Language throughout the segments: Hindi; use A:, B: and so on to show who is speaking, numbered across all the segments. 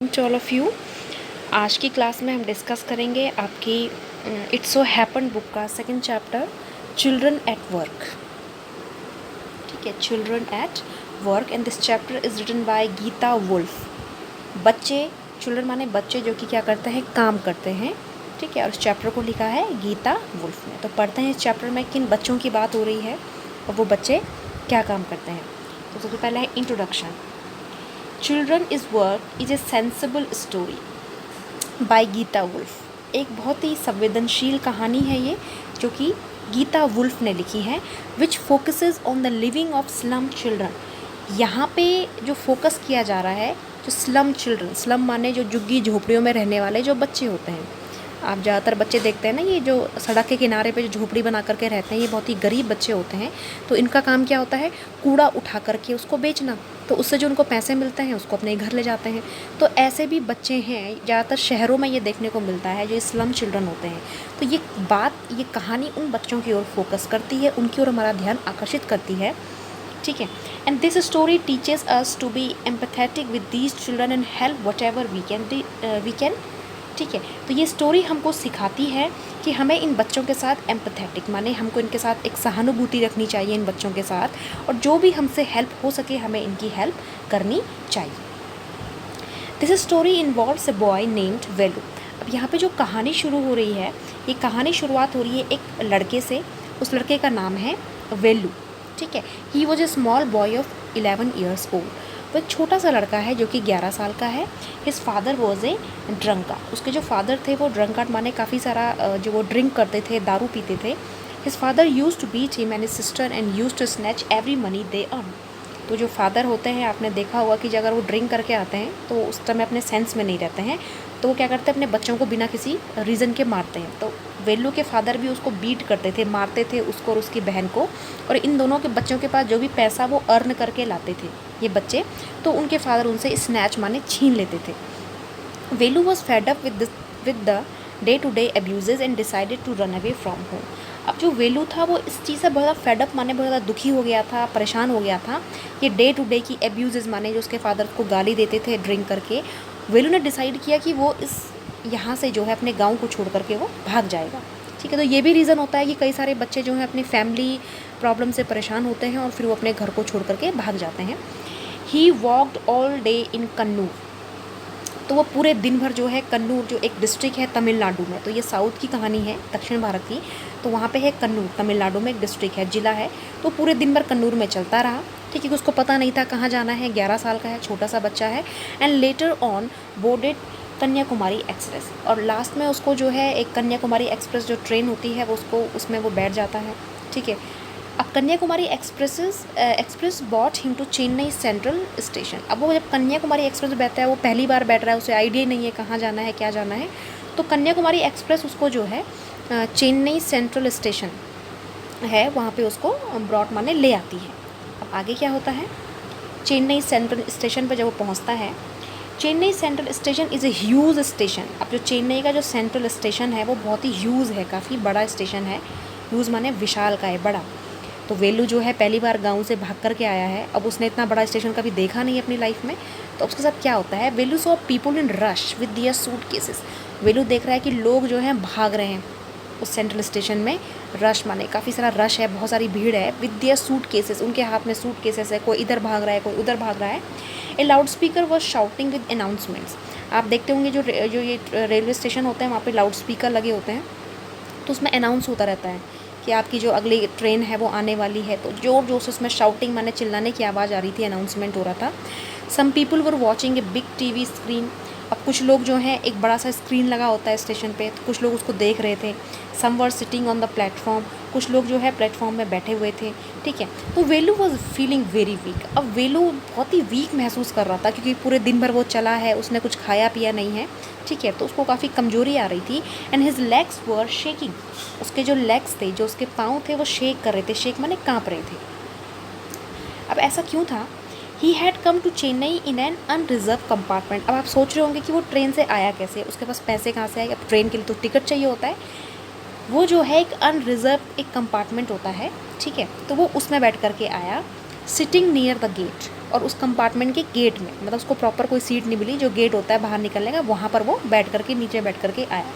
A: To all of you. आज की क्लास में हम डिस्कस करेंगे आपकी इट्स सो हैपन बुक का second chapter children at work. ठीक है, children at work and this chapter is written by Gita Wolf. बच्चे, चिल्ड्रन माने बच्चे जो कि क्या करते हैं, काम करते हैं। ठीक है, और इस चैप्टर को लिखा है गीता वुल्फ ने। तो पढ़ते हैं इस चैप्टर में किन बच्चों की बात हो रही है और वो बच्चे क्या काम करते हैं। तो सबसे पहला है introduction. Children is work is a sensible story by Gita Wolf. एक बहुत ही संवेदनशील कहानी है ये, जो कि गीता वुल्फ ने लिखी है, which focuses on the living of slum children. यहाँ पे जो फोकस किया जा रहा है, जो स्लम चिल्ड्रन, स्लम माने जो झुग्गी झोपड़ियों में रहने वाले जो बच्चे होते हैं। आप ज़्यादातर बच्चे देखते हैं ना, ये जो सड़क के किनारे पे जो झोपड़ी बना करके रहते हैं, ये बहुत ही गरीब बच्चे होते हैं। तो इनका काम क्या होता है, कूड़ा उठा करके उसको बेचना, तो उससे जो उनको पैसे मिलते हैं उसको अपने घर ले जाते हैं। तो ऐसे भी बच्चे हैं, ज़्यादातर शहरों में ये देखने को मिलता है, जो स्लम चिल्ड्रन होते हैं। तो ये कहानी उन बच्चों की ओर फोकस करती है, उनकी ओर हमारा ध्यान आकर्षित करती है। ठीक है, and this story teaches us to be empathetic with these children and help whatever we can. ठीक है, तो ये स्टोरी हमको सिखाती है कि हमें इन बच्चों के साथ एम्पैथेटिक माने हमको इनके साथ एक सहानुभूति रखनी चाहिए इन बच्चों के साथ, और जो भी हमसे हेल्प हो सके हमें इनकी हेल्प करनी चाहिए। This story involves a boy named Velu. अब यहाँ पे जो कहानी शुरू हो रही है, ये कहानी शुरुआत हो रही है एक लड़के से। उस लड़के का नाम है वेलू। ठीक है, he was a small boy of 11 years old. वो एक छोटा सा लड़का है जो कि 11 साल का है। His father was a drunkard. उसके जो फादर थे वो ड्रंकार माने काफ़ी सारा जो वो ड्रिंक करते थे, दारू पीते थे। His father use to beat him and his sister and use to snatch every money they earn. तो जो फादर होते हैं, आपने देखा होगा कि अगर वो ड्रिंक करके आते हैं तो उस समय अपने सेंस में नहीं रहते हैं, तो वो क्या करते हैं, अपने बच्चों को बिना किसी रीज़न के मारते हैं। तो वेल्लू के फादर भी उसको बीट करते थे, मारते थे उसको और उसकी बहन को। और इन दोनों के बच्चों के पास जो भी पैसा वो अर्न करके लाते थे ये बच्चे, तो उनके फादर उनसे स्नैच माने छीन लेते थे। Velu was fed up with the day to day abuses and decided to run away from home. अब जो वेलू था वो इस चीज़ से बहुत ज़्यादा फेडअप माने बहुत ज़्यादा दुखी हो गया था, परेशान हो गया था। ये डे टू डे की एब्यूजेज माने जो उसके फादर को गाली देते थे ड्रिंक करके, वेलू ने डिसाइड किया कि वो इस यहाँ से जो है अपने गांव को छोड़ करके वो भाग जाएगा। ठीक है, तो ये भी रीज़न होता है कि कई सारे बच्चे जो हैं अपनी फैमिली प्रॉब्लम से परेशान होते हैं और फिर वो अपने घर को छोड़ करके भाग जाते हैं। He walked all day in Kannur. तो वो पूरे दिन भर जो है, कन्नूर जो एक डिस्ट्रिक्ट है तमिलनाडु में, तो ये साउथ की कहानी है, दक्षिण भारत की। तो वहाँ पे है कन्नूर, तमिलनाडु में एक डिस्ट्रिक्ट है, जिला है। तो पूरे दिन भर कन्नूर में चलता रहा। ठीक है, उसको पता नहीं था कहाँ जाना है, 11 साल का है, छोटा सा बच्चा है। And later on boarded Kanyakumari express. और लास्ट में उसको जो है एक कन्याकुमारी एक्सप्रेस जो ट्रेन होती है वो उसको उसमें वो बैठ जाता है। ठीक है, अब Kanyakumari express bought him to Chennai central station. अब वो जब कन्याकुमारी एक्सप्रेस बैठता है, वो पहली बार बैठ रहा है, उसे आइडिया नहीं है कहाँ जाना है, क्या जाना है। तो कन्याकुमारी एक्सप्रेस उसको जो है चेन्नई सेंट्रल स्टेशन है वहाँ पे उसको ब्रॉड माने ले आती है। अब आगे क्या होता है, चेन्नई सेंट्रल स्टेशन पर जब वो पहुँचता है, Chennai central station is a huge station. अब जो चेन्नई का जो सेंट्रल स्टेशन है वो बहुत ही ह्यूज है, काफ़ी बड़ा स्टेशन है। ह्यूज माने विशाल का है, बड़ा। तो वेलू जो है पहली बार गांव से भाग करके आया है, अब उसने इतना बड़ा स्टेशन कभी देखा नहीं अपनी लाइफ में। तो उसके साथ क्या होता है, Velu saw people in rush with their suitcases. Velu देख रहा है कि लोग जो हैं भाग रहे हैं उस सेंट्रल स्टेशन में। रश माने काफ़ी सारा रश है, बहुत सारी भीड़ है। विद दियर सूट केसेस, उनके हाथ में सूट केसेस है, कोई इधर भाग रहा है, कोई उधर भाग रहा है। ए loud speaker was shouting with announcements. आप देखते होंगे जो ये रेलवे स्टेशन होते हैं वहाँ पर लाउड स्पीकर लगे होते हैं, तो उसमें अनाउंस होता रहता है कि आपकी जो अगली ट्रेन है वो आने वाली है। तो जोर जोर से उसमें शाउटिंग माने चिल्लाने की आवाज़ आ रही थी, अनाउंसमेंट हो रहा था। Some people were watching a big TV screen. अब कुछ लोग जो हैं, एक बड़ा सा स्क्रीन लगा होता है स्टेशन पे, तो कुछ लोग उसको देख रहे थे। Some were sitting on the platform. कुछ लोग जो है प्लेटफॉर्म में बैठे हुए थे। ठीक है, तो Velu was feeling very weak. अब वेलू बहुत ही वीक महसूस कर रहा था, क्योंकि पूरे दिन भर वो चला है, उसने कुछ खाया पिया नहीं है। ठीक है, तो उसको काफ़ी कमजोरी आ रही थी। And his legs were shaking. उसके जो लेग्स थे, जो उसके पाँव थे, वो शेक कर रहे थे। शेक माने काँप रहे थे। अब ऐसा क्यों था, he had come to Chennai in an unreserved compartment. अब आप सोच रहे होंगे कि वो ट्रेन से आया कैसे, उसके पास पैसे कहाँ से आए। अब ट्रेन के लिए तो टिकट चाहिए होता है। वो जो है एक अनरिजर्व एक कंपार्टमेंट होता है। ठीक है, तो वो उसमें बैठ करके आया, सिटिंग नियर द गेट। और उस कंपार्टमेंट के गेट में, मतलब उसको प्रॉपर कोई सीट नहीं मिली, जो गेट होता है बाहर निकलने का, वहाँ पर वो बैठ करके नीचे बैठ करके आया।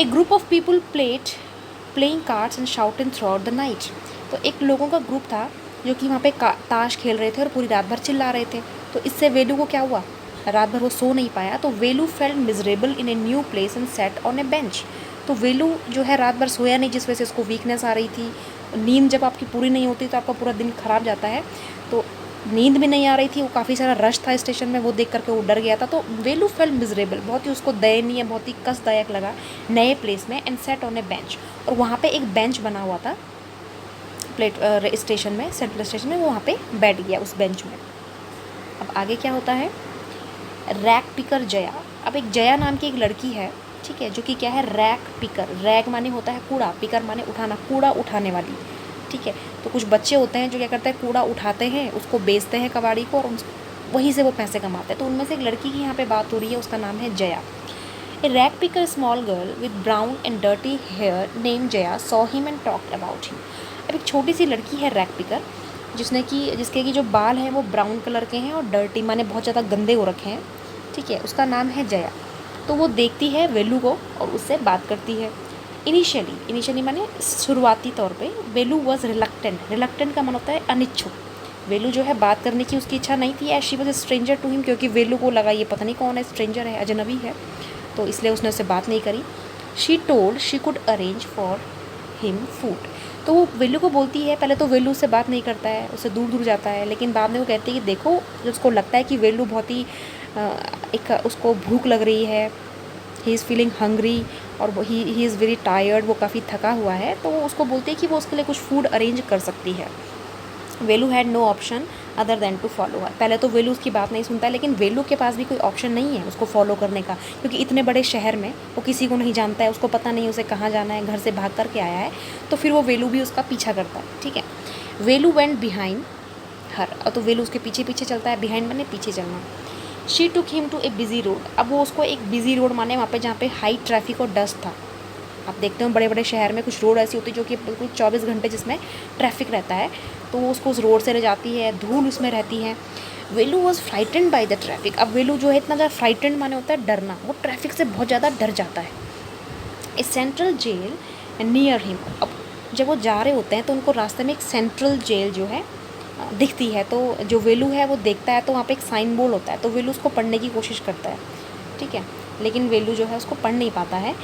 A: A group of people playing cards and shouting throughout the night. तो एक लोगों का ग्रुप था जो कि वहाँ पे ताश खेल रहे थे और पूरी रात भर चिल्ला रहे थे। तो इससे वेलू को क्या हुआ, रात भर वो सो नहीं पाया। तो Velu felt miserable in a new place and sat on a bench. तो वेलू जो है रात भर सोया नहीं, जिस वजह से उसको वीकनेस आ रही थी। नींद जब आपकी पूरी नहीं होती तो आपका पूरा दिन खराब जाता है। तो नींद भी नहीं आ रही थी, वो काफ़ी सारा रश था स्टेशन में, वो देख करके वो डर गया था। तो वेलू फेल्ट मिजरेबल, बहुत ही उसको दयनीय, बहुत ही कष्टदायक लगा नए प्लेस में। And sat on a bench, और वहाँ पे एक बेंच बना हुआ था स्टेशन में, सेंट्रल स्टेशन में, वो वहाँ पे बैठ गया उस बेंच में। अब आगे क्या होता है, रैक पिकर जया। अब एक जया नाम की एक लड़की है, ठीक है, जो कि क्या है, रैक पिकर। रैक माने होता है कूड़ा, पिकर माने उठाना, कूड़ा उठाने वाली, ठीक है। तो कुछ बच्चे होते हैं जो क्या करते हैं, कूड़ा उठाते हैं, उसको बेचते हैं कबाड़ी को, और वहीं से वो पैसे कमाते हैं। तो उनमें से एक लड़की की यहाँ पे बात हो रही है, उसका नाम है Jaya. A rag picker small girl with brown and dirty hair name Jaya saw him and talked about him. अब एक छोटी सी लड़की है रैक पिकर, जिसके की जो बाल हैं वो ब्राउन कलर के हैं और डर्टी माने बहुत ज़्यादा गंदे हो रखे हैं, ठीक है। उसका नाम है जया। तो वो देखती है वेलू को और उससे बात करती है। इनिशियली माने शुरुआती तौर पे वेलू वॉज रिलक्टेंट का मन होता है अनिच्छुक। वेलू जो है बात करने की उसकी इच्छा नहीं थी, as she was a stranger to him, क्योंकि वेलू को लगा ये पता नहीं कौन है, स्ट्रेंजर है, अजनबी है, तो इसलिए उसने उससे बात नहीं करी। She told she could arrange for him food. तो वो वेलू को बोलती है, पहले तो वेलू उससे बात नहीं करता है, उससे दूर दूर जाता है, लेकिन बाद में वो कहती है कि देखो, उसको लगता है कि वेलू बहुत ही एक उसको भूख लग रही है, ही इज़ फीलिंग हंग्री, और ही इज़ वेरी टायर्ड, वो काफ़ी थका हुआ है। तो वो उसको बोलती है कि वो उसके लिए कुछ फूड अरेंज कर सकती है। Velu had no option other than to follow her. पहले तो वेलू उसकी बात नहीं सुनता है, लेकिन वेलू के पास भी कोई ऑप्शन नहीं है उसको फॉलो करने का, क्योंकि इतने बड़े शहर में वो किसी को नहीं जानता है, उसको पता नहीं उसे कहाँ जाना है, घर से भाग करके आया है। तो फिर वो वेलू भी उसका पीछा करता है, ठीक है। वेलू वेंट बिहाइंड हर, तो वेलू उसके पीछे पीछे चलता है, बिहाइंड माने पीछे चलना। She took him to a busy road. अब वो उसको एक बिजी रोड माने वहाँ पे जहाँ पे हाई ट्रैफिक और डस्ट था। आप देखते हो बड़े बड़े शहर में कुछ रोड ऐसी होती है जो कि बिल्कुल 24 घंटे जिसमें ट्रैफिक रहता है, तो वो उसको उस रोड से ले जाती है, धूल उसमें रहती है। Velu was frightened by the traffic. अब वेलू जो है इतना ज़्यादा फ्राइटेंड माने होता है डरना, वो ट्रैफिक से बहुत ज़्यादा डर जाता है। ए सेंट्रल जेल नियर हिम। अब जब वो जा रहे होते हैं तो उनको रास्ते में एक सेंट्रल जेल जो है दिखती है, तो जो वेलू है वो देखता है, तो वहाँ पे एक साइन बोर्ड होता है, तो वेलू उसको पढ़ने की कोशिश करता है, ठीक है, लेकिन वेलू जो है उसको पढ़ नहीं पाता है।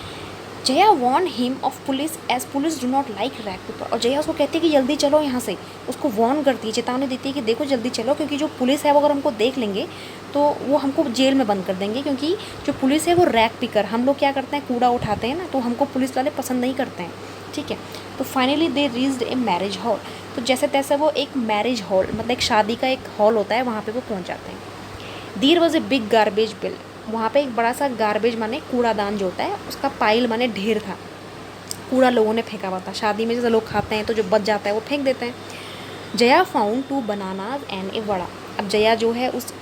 A: Jaya warn him of police as police do not like rag picker. और जया उसको कहती है कि जल्दी चलो यहाँ से, उसको वॉर्न करती है, चेतावनी देती है कि देखो जल्दी चलो, क्योंकि जो पुलिस है वो अगर हमको देख लेंगे तो वो हमको जेल में बंद कर देंगे, क्योंकि जो पुलिस है वो रैक पिकर, हम लोग क्या करते हैं, कूड़ा उठाते हैं ना, तो हमको पुलिस वाले पसंद नहीं करते हैं, ठीक है। तो finally they reached a marriage hall. तो जैसे तैसे वो एक मैरिज हॉल, मतलब एक शादी का एक हॉल होता है, वहाँ पे वो पहुँच जाते हैं। There was a big garbage bill. वहाँ पे एक बड़ा सा गार्बेज माने कूड़ादान जो होता है, उसका पाइल माने ढेर था, कूड़ा लोगों ने फेंका हुआ था। शादी में जैसे लोग खाते हैं तो जो बच जाता है वो फेंक देते हैं। जया फाउंड 2 बनानाज एंड ए वड़ा। अब जया जो है उस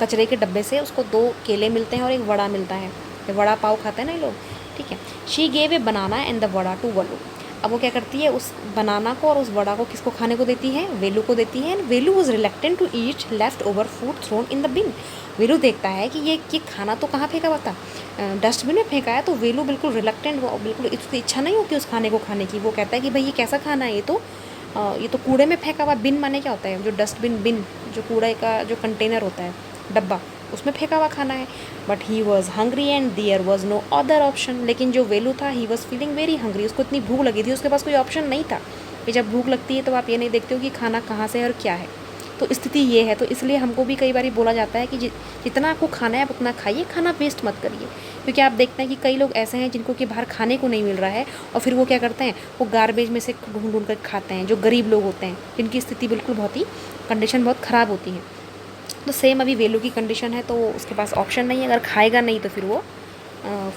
A: कचरे के डब्बे से उसको 2 केले मिलते हैं और एक वड़ा मिलता है, वड़ा पाव खाते हैं ना ये लोग, ठीक है। She gave a banana and the vada to Velu. अब वो क्या करती है, उस बनाना को और उस वड़ा को किसको खाने को देती है, वेलू को देती है। And Velu was reluctant to eat leftover food thrown in the bin. Velu देखता है कि ये खाना तो कहाँ फेंका हुआ था, डस्टबिन में फेंका है, तो वेलू बिल्कुल रिलेक्टेंट, वो बिल्कुल उसकी इच्छा नहीं होती उस खाने को खाने की। वो कहता है कि भाई ये कैसा खाना है, ये तो कूड़े में फेंका हुआ। बिन माने क्या होता है, जो डस्टबिन, बिन जो कूड़े का जो कंटेनर होता है, डब्बा, उसमें फेंका हुआ खाना है। But he was hungry and there was no other option. लेकिन जो वेलू था, he was feeling very hungry, उसको इतनी भूख लगी थी, उसके पास कोई ऑप्शन नहीं था। कि जब भूख लगती है तो आप ये नहीं देखते हो कि खाना कहाँ से है और क्या है, तो स्थिति ये है। तो इसलिए हमको भी कई बार बोला जाता है कि जितना आपको खाना है आप उतना खाइए, खाना वेस्ट मत करिए। क्योंकि आप देखते हैं कि कई लोग ऐसे हैं जिनको कि बाहर खाने को नहीं मिल रहा है, और फिर वो क्या करते हैं, वो गार्बेज में से ढूंढ ढूंढ कर खाते हैं। जो गरीब लोग होते हैं, जिनकी स्थिति बिल्कुल बहुत ही कंडीशन बहुत ख़राब होती है। तो सेम अभी वेलू की कंडीशन है, तो उसके पास ऑप्शन नहीं है, अगर खाएगा नहीं तो फिर वो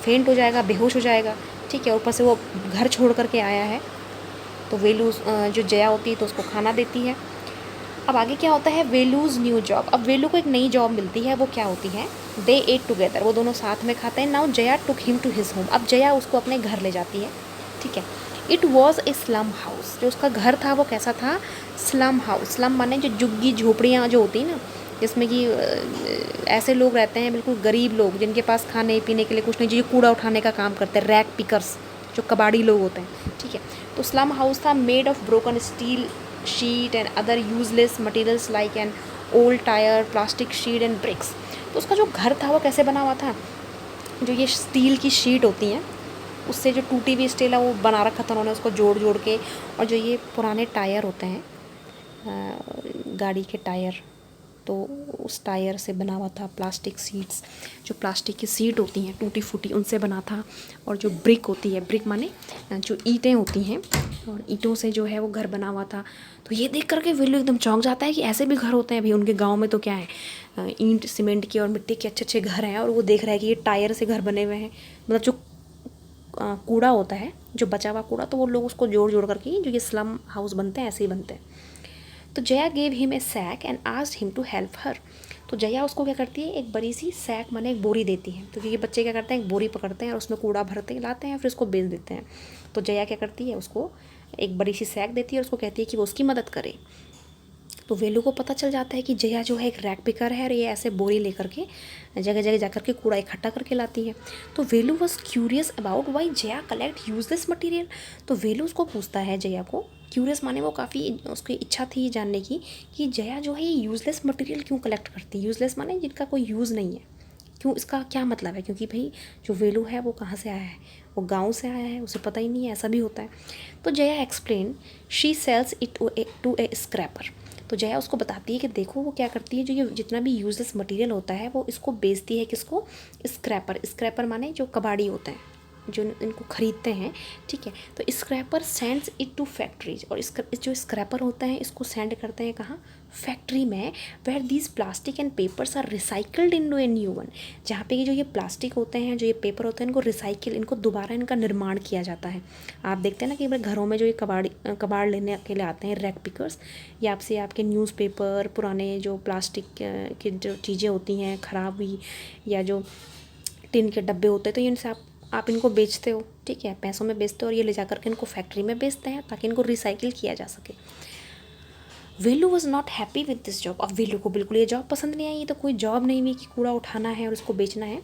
A: फेंट हो जाएगा, बेहोश हो जाएगा, ठीक है। ऊपर से वो घर छोड़ करके आया है, तो वेलू जो जया होती है तो उसको खाना देती है। अब आगे क्या होता है, वेलूज़ न्यू जॉब। अब वेलू को एक नई जॉब मिलती है, वो क्या होती है, दे एट टुगेदर, वो दोनों साथ में खाते हैं। Now Jaya took him to his home. अब जया उसको अपने घर ले जाती है, ठीक है। It was a slum house, जो उसका घर था वो कैसा था, स्लम हाउस। स्लम माने जो झुग्गी झोपड़ियाँ जो होती हैं ना, जिसमें कि ऐसे लोग रहते हैं बिल्कुल गरीब लोग, जिनके पास खाने पीने के लिए कुछ नहीं, जो कूड़ा उठाने का काम करते हैं, रैक पिकर्स, जो कबाड़ी लोग होते हैं, ठीक है। तो स्लम हाउस था, made of broken steel sheet and other useless materials like an old tyre, plastic sheet and bricks. तो उसका जो घर था वो कैसे बना हुआ था, जो ये स्टील की शीट होती हैं उससे जो टूटी हुई स्टील है वो बना रखा था उन्होंने, उसको जोड़ जोड़ के। और जो ये पुराने टायर होते हैं गाड़ी के टायर, तो उस टायर से बना हुआ था। प्लास्टिक सीट्स, जो प्लास्टिक की सीट होती हैं टूटी फूटी, उनसे बना था। और जो ब्रिक होती है, ब्रिक माने जो ईंटें होती हैं, और ईंटों से जो है वो घर बना हुआ था। तो ये देख करके वेलू एकदम चौंक जाता है कि ऐसे भी घर होते हैं भाई, उनके गांव में तो क्या है, ईंट सीमेंट के और मिट्टी के अच्छे अच्छे घर हैं, और वो देख रहा है कि ये टायर से घर बने हुए हैं। मतलब जो कूड़ा होता है, जो बचा हुआ कूड़ा, तो वो लोग उसको जोड़ जोड़ करके जो ये स्लम हाउस बनते हैं ऐसे ही बनते हैं। तो Jaya gave him a sack and asked him to help her. तो जया उसको क्या करती है, एक बड़ी सी सैक माने एक बोरी देती है। तो ये बच्चे क्या करते हैं, एक बोरी पकड़ते हैं और उसमें कूड़ा भरते हैं, लाते हैं, फिर उसको बेच देते हैं। तो जया क्या करती है, उसको एक बड़ी सी सैक देती है और उसको कहती है कि वो उसकी मदद करे। तो वेलू को पता चल जाता है कि जया जो है एक रैक पिकर है, और ये ऐसे बोरी लेकर के जगह जगह जा के कूड़ा इकट्ठा करके लाती है। तो Velu was curious about why Jaya collect useless material. तो वेलू उसको पूछता है जया को, क्यूरियस माने वो काफ़ी उसकी इच्छा थी जानने की कि जया जो है ये यूज़लेस मटेरियल क्यों कलेक्ट करती है। यूज़लेस माने जिनका कोई यूज़ नहीं है, क्यों, इसका क्या मतलब है। क्योंकि भाई जो वेलू है वो कहाँ से आया है, वो गांव से आया है, उसे पता ही नहीं है, ऐसा भी होता है। तो Jaya explain she sells it to a scraper. तो जया उसको बताती है कि देखो वो क्या करती है, जो ये जितना भी यूजलेस मटेरियल होता है वो इसको बेचती है किसको, स्क्रैपर। स्क्रैपर माने जो कबाड़ी होते हैं, जो इनको ख़रीदते हैं, ठीक है। तो scraper sends it to factories, और जो स्क्रैपर होता है इसको सेंड करते हैं कहाँ, फैक्ट्री में, where these plastic and papers are recycled into a new one. जहाँ पे जो ये प्लास्टिक होते हैं, जो ये पेपर होते हैं, इनको रिसाइकिल, इनको दोबारा इनका निर्माण किया जाता है। आप देखते हैं ना कि घरों में जो ये कबाड़ लेने के लिए आते हैं रैक पिकर्स, ये आपसे आपके न्यूज़पेपर, पुराने जो प्लास्टिक की जो चीज़ें होती हैं ख़राब हुई, या जो टिन के डब्बे होते हैं, तो इनसे आप इनको बेचते हो, ठीक है, पैसों में बेचते हो, और ये ले जा करके इनको फैक्ट्री में बेचते हैं ताकि इनको रिसाइकिल किया जा सके। Velu was not happy with this job. अब वेलू को बिल्कुल ये जॉब पसंद नहीं आई, ये तो कोई जॉब नहीं हुई कि कूड़ा उठाना है और उसको बेचना है,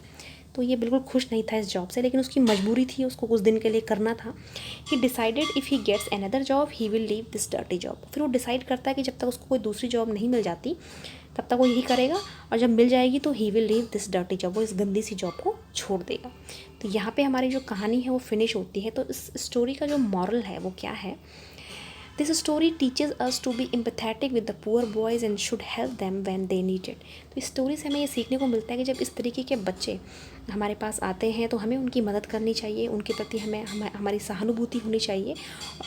A: तो ये बिल्कुल खुश नहीं था इस जॉब से, लेकिन उसकी मजबूरी थी, उसको कुछ दिन के लिए करना था। He decided if he gets another job he will leave this dirty job. फिर वो डिसाइड करता है कि जब तक उसको कोई दूसरी जॉब नहीं मिल जाती तब तक वो यही करेगा, और जब मिल जाएगी तो ही will leave this dirty job, वो इस गंदी सी जॉब को छोड़ देगा। तो यहाँ पे हमारी जो कहानी है वो फिनिश होती है। तो इस स्टोरी का जो मॉरल है वो क्या है, this story teaches us to be empathetic with the poor boys and should help them when they need it. तो इस स्टोरी से हमें ये सीखने को मिलता है कि जब इस तरीके के बच्चे हमारे पास आते हैं तो हमें उनकी मदद करनी चाहिए, उनके प्रति हमारी सहानुभूति होनी चाहिए,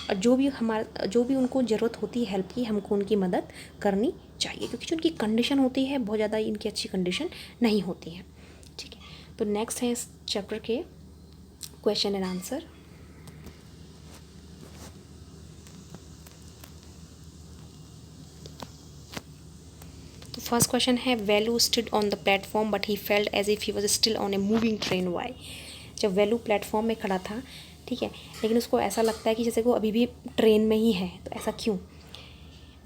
A: और जो भी उनको ज़रूरत होती है हेल्प की, हमको उनकी मदद करनी चाहिए, क्योंकि जो उनकी कंडीशन होती है बहुत ज़्यादा इनकी अच्छी कंडीशन नहीं होती है, ठीक है। तो नेक्स्ट है इस चैप्टर के question and answer. First question है, Velu stood on the platform but he felt as if he was still on a moving train, why. जब वेलू प्लेटफॉर्म में खड़ा था, ठीक है, लेकिन उसको ऐसा लगता है कि जैसे वो अभी भी ट्रेन में ही है, तो ऐसा क्यों।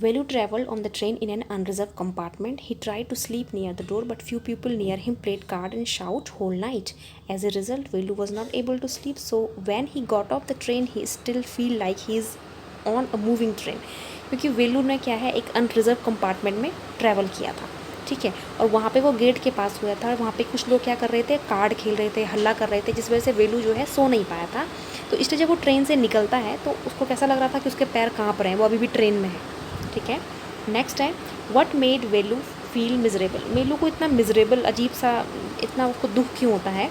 A: Velu travelled on the train in an unreserved compartment, he try to sleep near the door but few people near him played card and shout whole night. As a result Velu was not able to sleep, so when he got off the train he still feel like he is on a moving train. क्योंकि वेलू ने क्या है, एक अनरिजर्व कंपार्टमेंट में ट्रैवल किया था, ठीक है, और वहाँ पे वो गेट के पास हुआ था, और वहाँ पे कुछ लोग क्या कर रहे थे, कार्ड खेल रहे थे, हल्ला कर रहे थे, जिस वजह से वेलू जो है सो नहीं पाया था। तो इसलिए जब वो ट्रेन से निकलता है तो उसको कैसा लग रहा था कि उसके पैर काँप रहे हैं, वो अभी भी ट्रेन में है, ठीक है। नेक्स्ट है, what made Velu feel miserable. Velu को इतना मिजरेबल, अजीब सा, इतना उसको दुख क्यों होता है।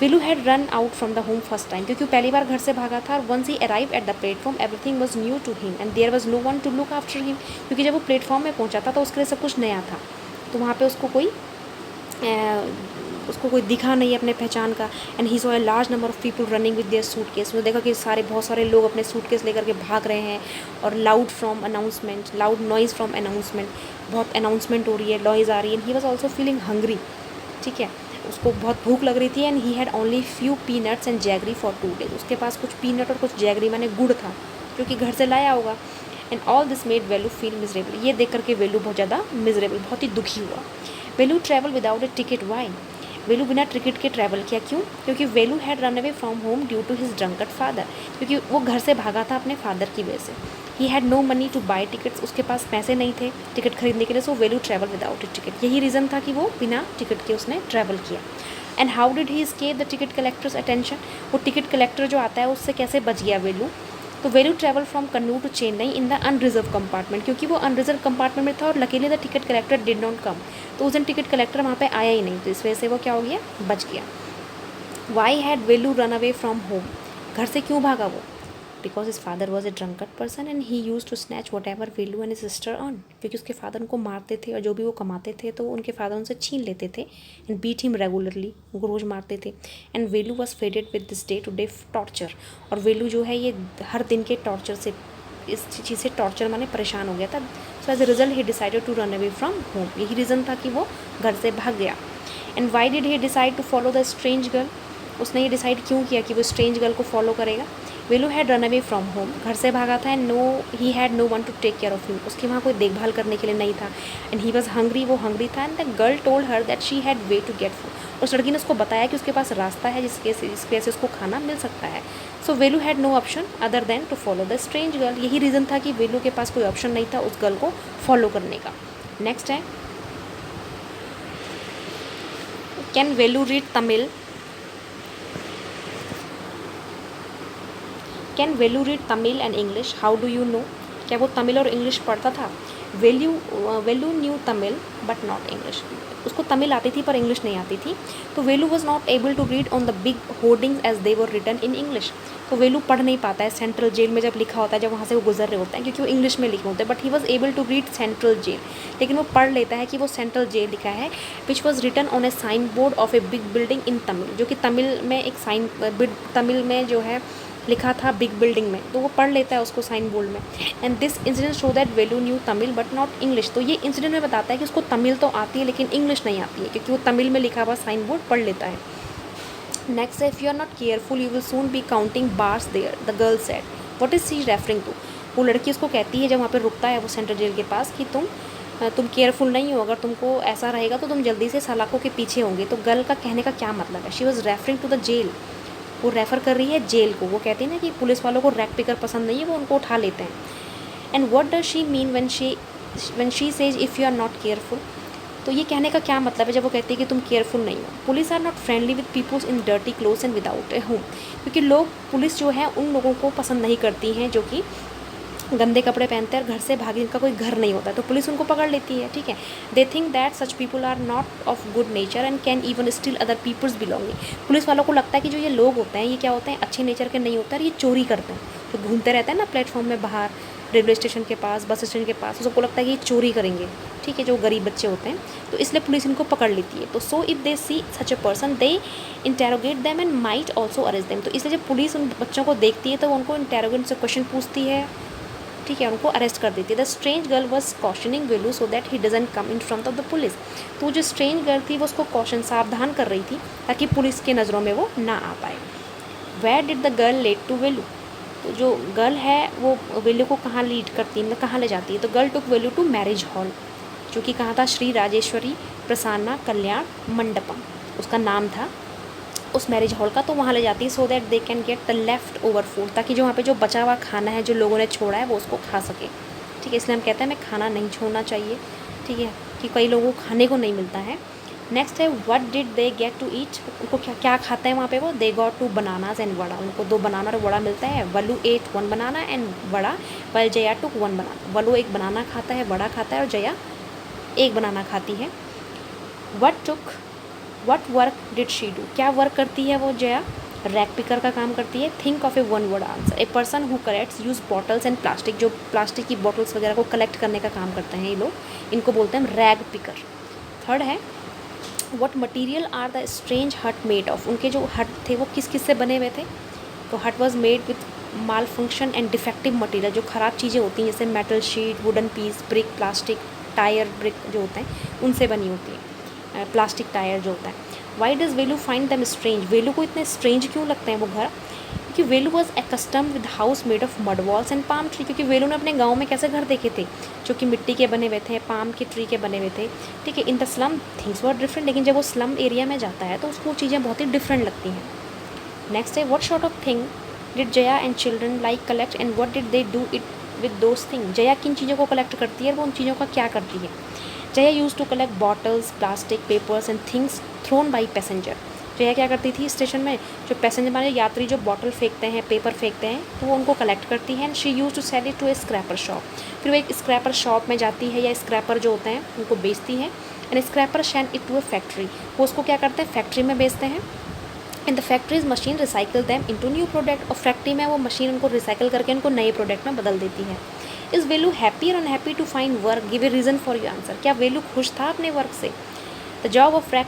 A: Velu had run out from the home first time, क्योंकि वो पहली बार घर से भागा था, और once he arrive at the platform everything was new to him and there was no one to look after him. क्योंकि जब वो प्लेटफॉर्म में पहुंचा था तो उसके लिए सब कुछ नया था, तो वहाँ पे उसको कोई दिखा नहीं अपने पहचान का। And he saw a large number of people running with their suitcase. उसने देखा कि बहुत सारे लोग अपने सूटकेस लेकर के भाग रहे हैं, और लाउड नॉइज़ फ्रॉम अनाउंसमेंट, बहुत अनाउंसमेंट हो रही है, नॉइज़ आ रही है। He was also feeling hungry, ठीक है। उसको बहुत भूख लग रही थी and he had only few peanuts and jaggery for 2 days। उसके पास कुछ पीनट और कुछ जैगरी माने गुड़ था जो कि घर से लाया होगा। And all this made Velu feel miserable. ये देख करके वेलू बहुत ज़्यादा मिजरेबल, बहुत ही दुखी हुआ। Velu travel without a ticket. Why? Velu बिना टिकट के ट्रैवल किया, क्यों? क्योंकि Velu had run away from home due to his drunken father. क्योंकि वो घर से भागा था अपने फादर की वजह से। He had no money to buy tickets. उसके पास पैसे नहीं थे टिकट खरीदने के लिए, so Velu travel without a ticket. यही रीज़न था कि वो बिना टिकट के उसने ट्रैवल किया। And how did he escape the ticket collector's attention. वो टिकट कलेक्टर जो आता है उससे कैसे बच गया वेलू? तो Velu travel from Kannur to Chennai in the unreserved compartment. क्योंकि वो अनरिजर्व कंपार्टमेंट में था और luckily the ticket collector did not come. तो उस दिन टिकट कलेक्टर वहाँ पे आया ही नहीं, तो इस वजह से वो क्या हो गया, बच गया। Why had Velu run away from home. घर से क्यों भागा वो? Because his father was a drunken person and he use to snatch whatever Velu and his sister earn. क्योंकि उसके फादर उनको मारते थे और जो भी वो कमाते थे तो उनके फादर उनसे छीन लेते थे एंड बीट हिम रेगुलरली, उनको रोज़ मारते थे। And Velu was faded with this day to day torture. और वेलू जो है ये हर दिन के टॉर्चर से, इस चीज़ से टॉर्चर माने परेशान हो गया था। So as a result he decided to run away from home. यही रीज़न था कि वो घर से भाग गया। And why did he decide to follow the strange girl. उसने ये डिसाइड क्यों किया कि वो स्ट्रेंज गर्ल को फॉलो करेगा? Velu had run away from home. घर से भागा था and he had no one to take care of him. उसके वहाँ कोई देखभाल करने के लिए नहीं था। एंड ही वॉज हंग्री, वो हंग्री था। And the girl told her that she had way to get food. उस लड़की ने उसको बताया कि उसके पास रास्ता है जिसकी वजह से उसको खाना मिल सकता है। So Velu had no option other than to follow the strange girl. यही रीज़न था कि वेलू के पास कोई ऑप्शन नहीं था उस गर्ल को फॉलो करने का। नेक्स्ट है, can Velu read Tamil. Can Velu read Tamil and English, how do you know. क्या वो तमिल और इंग्लिश पढ़ता था? Velu knew Tamil but not English. उसको तमिल आती थी पर इंग्लिश नहीं आती थी। तो Velu was not able to read on the big hoardings as they were written in English. तो वेलू पढ़ नहीं पाता है सेंट्रल जेल में जब लिखा होता है, जब वहाँ से वो गुजर रहे होते हैं, क्योंकि वो इंग्लिश में लिखे होते हैं। But he was able to read central jail. लेकिन वो पढ़ लेता है कि वो सेंट्रल जेल लिखा है, which was written on a sign board of a big building in Tamil. जो कि तमिल में एक तमिल में जो है लिखा था बिग बिल्डिंग में, तो वो पढ़ लेता है उसको साइन बोर्ड में। And this incident show that Velu knew Tamil but not English. तो ये इंसिडेंट में बताता है कि उसको तमिल तो आती है लेकिन इंग्लिश नहीं आती है, क्योंकि वो तमिल में लिखा हुआ साइन बोर्ड पढ़ लेता है। Next, if you are not careful you will soon be counting bars there, the girl said. What is she referring to. वो लड़की उसको कहती है जब वहाँ पे रुकता है वो सेंट्रल जेल के पास कि तुम केयरफुल नहीं हो, अगर तुमको ऐसा रहेगा तो तुम जल्दी से सलाखों के पीछे होंगे। तो गर्ल का कहने का क्या मतलब है? She was referring to the jail. वो रेफ़र कर रही है जेल को। वो कहती है ना कि पुलिस वालों को रैक पिकर पसंद नहीं है, वो उनको उठा लेते हैं। And what does she mean when she says if you are not careful. तो ये कहने का क्या मतलब है जब वो कहती है कि तुम केयरफुल नहीं हो? Police are not friendly with peoples in dirty clothes and without a home. क्योंकि पुलिस जो है उन लोगों को पसंद नहीं करती हैं जो कि गंदे कपड़े पहनते हैं और घर से भागे, इनका कोई घर नहीं होता, तो पुलिस उनको पकड़ लेती है। ठीक है, they think that such people are not of good nature and can even steal other peoples belonging. Police वालों को लगता है कि जो ये लोग होते हैं ये क्या होते हैं, अच्छे नेचर के नहीं होते और ये चोरी करते हैं। तो घूमते रहते हैं ना प्लेटफॉर्म में बाहर, रेलवे स्टेशन के पास, बस स्टैंड के पास, तो सबको लगता है कि ये चोरी करेंगे। ठीक है, जो गरीब बच्चे होते हैं, तो इसलिए पुलिस इनको पकड़ लेती है। तो so if they see such a person they interrogate them and might also arrest them. तो इसलिए जब पुलिस उन बच्चों को देखती है तो उनको इंटेरोगेट से क्वेश्चन पूछती है, ठीक है, उनको अरेस्ट कर देती है। The strange girl was कॉशनिंग Velu so that he doesn't come in front of the police. तो जो स्ट्रेंज गर्ल थी वो उसको कॉशन, सावधान कर रही थी ताकि पुलिस के नज़रों में वो ना आ पाए। Where did the girl led to Velu. तो जो गर्ल है वो वेलू को कहाँ लीड करती है, मतलब कहाँ ले जाती है? तो girl took Velu to marriage hall, जो कि कहाँ था, श्री राजेश्वरी प्रसन्ना कल्याण मंडपम उसका नाम था, उस मैरिज हॉल का। तो वहाँ ले जाती है so that they can get the left over food, ताकि जो वहाँ पे जो बचा हुआ खाना है जो लोगों ने छोड़ा है वो उसको खा सके। ठीक है, इसलिए हम कहते हैं हमें खाना नहीं छोड़ना चाहिए। ठीक है, कि कई लोगों को खाने को नहीं मिलता है। नेक्स्ट है, what did they get to eat. उनको क्या क्या खाते हैं वहाँ पे वो? They got 2 bananas and vada. उनको 2 बनाना और वड़ा मिलता है। Velu ate 1 banana and vada, while Jaya टुक 1 बनाना। वलू 1 बनाना खाता है, वड़ा खाता है, और जया 1 बनाना खाती है। What work did she do. क्या वर्क करती है वो जया? रैक पिकर का काम करती है। Think of A 1 word answer. A person who collects use bottles and plastic. जो प्लास्टिक की बॉटल्स वगैरह को कलेक्ट करने का काम करते हैं ये लोग, इनको बोलते हैं रैग पिकर। थर्ड है, what material are the strange hut made of. उनके जो हट थे वो किस किस से बने हुए थे? तो hut was made with malfunction and defective material. जो ख़राब चीज़ें होती हैं जैसे metal sheet, wooden piece, brick, plastic tyre, brick जो होते हैं उनसे बनी होती है, प्लास्टिक टायर जो होता है। Why does Velu find them strange, Velu को इतने स्ट्रेंज क्यों लगते हैं वो घर, क्योंकि Velu was accustomed with house made of mud walls and palm tree, क्योंकि वेलू ने अपने गाँव में कैसे घर देखे थे, जो कि मिट्टी के बने हुए थे, पाम के ट्री के बने हुए थे, ठीक है। In the slum things were different, लेकिन जब वो स्लम एरिया में जाता है तो उसको चीज़ें बहुत ही डिफरेंट लगती हैं। नेक्स्ट है what sort of thing did Jaya and children like collect and what did they do it with those thing, Jaya किन चीज़ों को कलेक्ट करती है और वो उन चीज़ों का क्या करती है। Jaya use to collect bottles, plastic, papers and things thrown by passenger, Jaya क्या करती थी स्टेशन में, जो पैसेंजर माने यात्री जो बॉटल फेंकते हैं, पेपर फेंकते हैं, तो वो उनको कलेक्ट करती है। And she use to sell it to a scrapper shop, फिर वो एक स्क्रैपर शॉप में जाती है या स्क्रैपर जो होते हैं उनको बेचती है। And scrapper send it to a factory, वो उसको क्या करते हैं फैक्ट्री में बेचते हैं। In the factories machine recycle them into new product, और फैक्ट्री में वो मशीन उनको रिसाइकल करके उनको नए प्रोडक्ट में बदल देती है। इज़ वेलू हैप्पी और unhappy to find work, give a reason for your answer, क्या वेलू खुश था अपने वर्क से। The job of rag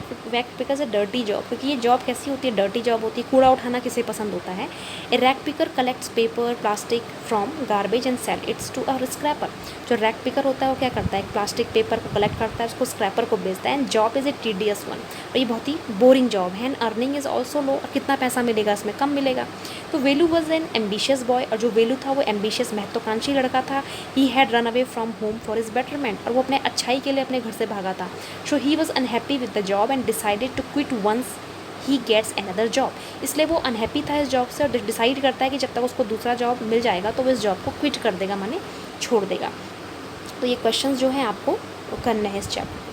A: picker a dirty job, क्योंकि ये जॉब कैसी होती है, डर्टी जॉब होती है, कूड़ा उठाना किसे पसंद होता है। A rag picker collects paper plastic from garbage and sell its to a scrapper, जो रैक पिकर होता है वो क्या करता है, प्लास्टिक पेपर को कलेक्ट करता है, उसको स्क्रैपर को बेचता है। And job is a tedious one, और ये बहुत ही बोरिंग जॉब है। And earning is also low, कितना पैसा मिलेगा इसमें, कम मिलेगा। तो Velu was an ambitious boy, और जो वेलू था वो एम्बिशियस महत्वाकांक्षी लड़का था। He had run away from home for his betterment, और वो अपने अच्छाई के लिए अपने घर से भागा था। So he was unhappy with the job and decided to quit once he gets another job, इसलिए वो अनहैप्पी था इस जॉब से और डिसाइड करता है कि जब तक उसको दूसरा जॉब मिल जाएगा तो वो इस जॉब को क्विट कर देगा, माने छोड़ देगा। तो ये क्वेश्चंस जो हैं आपको करने हैं इस चैप्टर।